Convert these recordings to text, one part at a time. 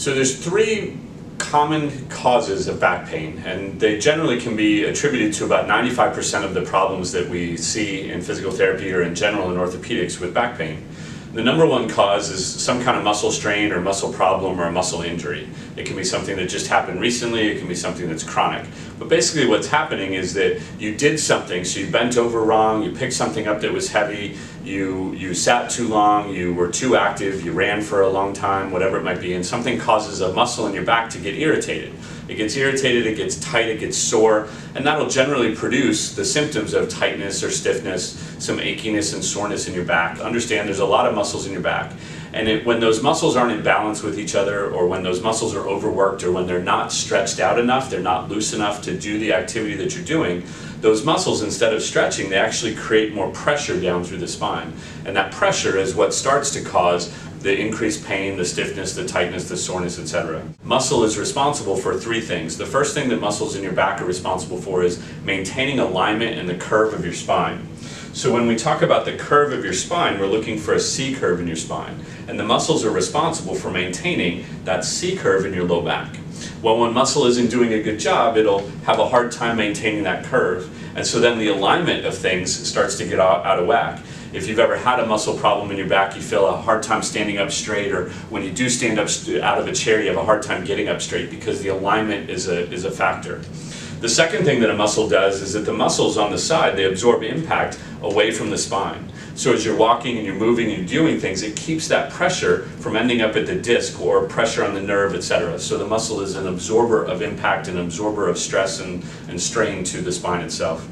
So there's three common causes of back pain, and they generally can be attributed to about 95% of the problems that we see in physical therapy or in general in orthopedics with back pain. The number one cause is some kind of muscle strain or muscle problem or a muscle injury. It can be something that just happened recently, it can be something that's chronic. But basically what's happening is that you did something, so you bent over wrong, you picked something up that was heavy, you sat too long, you were too active, you ran for a long time, whatever it might be, and something causes a muscle in your back to get irritated. It gets irritated, it gets tight, it gets sore, and that'll generally produce the symptoms of tightness or stiffness, some achiness and soreness in your back. Understand there's a lot of muscles in your back, and when those muscles aren't in balance with each other, or when those muscles are overworked, or when they're not stretched out enough, they're not loose enough to do the activity that you're doing, those muscles, instead of stretching, they actually create more pressure down through the spine. And that pressure is what starts to cause the increased pain, the stiffness, the tightness, the soreness, etc. Muscle is responsible for three things. The first thing that muscles in your back are responsible for is maintaining alignment in the curve of your spine. So when we talk about the curve of your spine, we're looking for a C curve in your spine. And the muscles are responsible for maintaining that C curve in your low back. Well, when muscle isn't doing a good job, it'll have a hard time maintaining that curve. And so then the alignment of things starts to get out of whack. If you've ever had a muscle problem in your back, you feel a hard time standing up straight, or when you do stand up out of a chair, you have a hard time getting up straight because the alignment is a factor. The second thing that a muscle does is that the muscles on the side, they absorb impact away from the spine. So as you're walking and you're moving and you're doing things, it keeps that pressure from ending up at the disc or pressure on the nerve, etc. So the muscle is an absorber of impact, an absorber of stress and strain to the spine itself.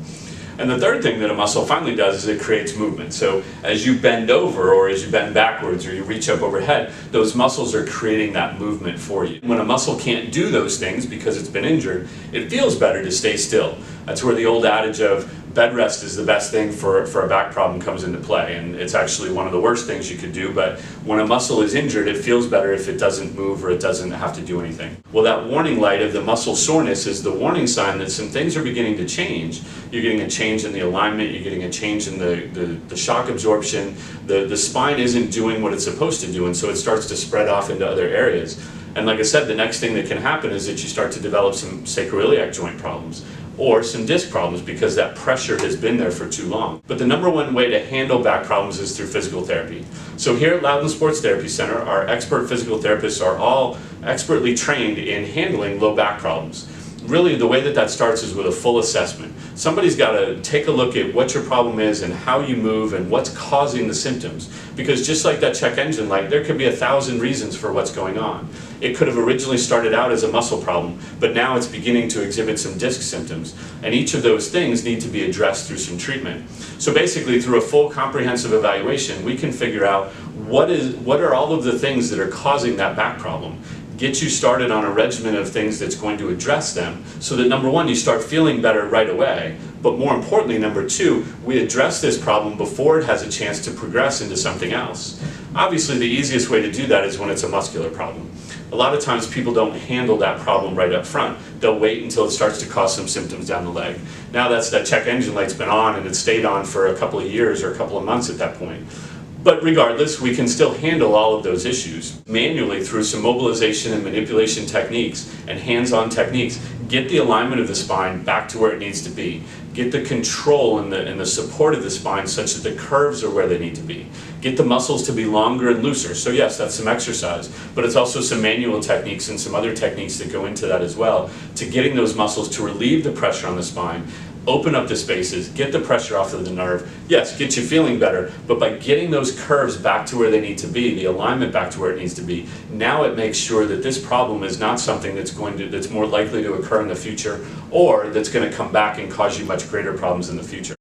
And the third thing that a muscle finally does is it creates movement. So as you bend over, or as you bend backwards, or you reach up overhead, those muscles are creating that movement for you. When a muscle can't do those things because it's been injured, it feels better to stay still. That's where the old adage of bed rest is the best thing for a back problem comes into play. And it's actually one of the worst things you could do, but when a muscle is injured, it feels better if it doesn't move or it doesn't have to do anything. Well, that warning light of the muscle soreness is the warning sign that some things are beginning to change. You're getting a change in the alignment, you're getting a change in the shock absorption, the spine isn't doing what it's supposed to do, and so it starts to spread off into other areas. And like I said, the next thing that can happen is that you start to develop some sacroiliac joint problems, or some disc problems because that pressure has been there for too long. But the number one way to handle back problems is through physical therapy. So here at Loudon Sports Therapy Center, our expert physical therapists are all expertly trained in handling low back problems. Really, the way that starts is with a full assessment. Somebody's got to take a look at what your problem is and how you move and what's causing the symptoms. Because just like that check engine light, there could be 1,000 reasons for what's going on. It could have originally started out as a muscle problem, but now it's beginning to exhibit some disc symptoms. And each of those things need to be addressed through some treatment. So basically, through a full comprehensive evaluation, we can figure out what are all of the things that are causing that back problem. Get you started on a regimen of things that's going to address them, so that number one, you start feeling better right away, but more importantly, number two, we address this problem before it has a chance to progress into something else. Obviously, the easiest way to do that is when it's a muscular problem. A lot of times people don't handle that problem right up front. They'll wait until it starts to cause some symptoms down the leg. Now that check engine light's been on and it's stayed on for a couple of years or a couple of months at that point. But regardless, we can still handle all of those issues manually through some mobilization and manipulation techniques and hands-on techniques. Get the alignment of the spine back to where it needs to be. Get the control and the support of the spine such that the curves are where they need to be. Get the muscles to be longer and looser. So yes, that's some exercise, but it's also some manual techniques and some other techniques that go into that as well, to getting those muscles to relieve the pressure on the spine, open up the spaces, get the pressure off of the nerve. Yes, get you feeling better, but by getting those curves back to where they need to be, the alignment back to where it needs to be, now it makes sure that this problem is not something that's more likely to occur in the future, or that's going to come back and cause you much greater problems in the future.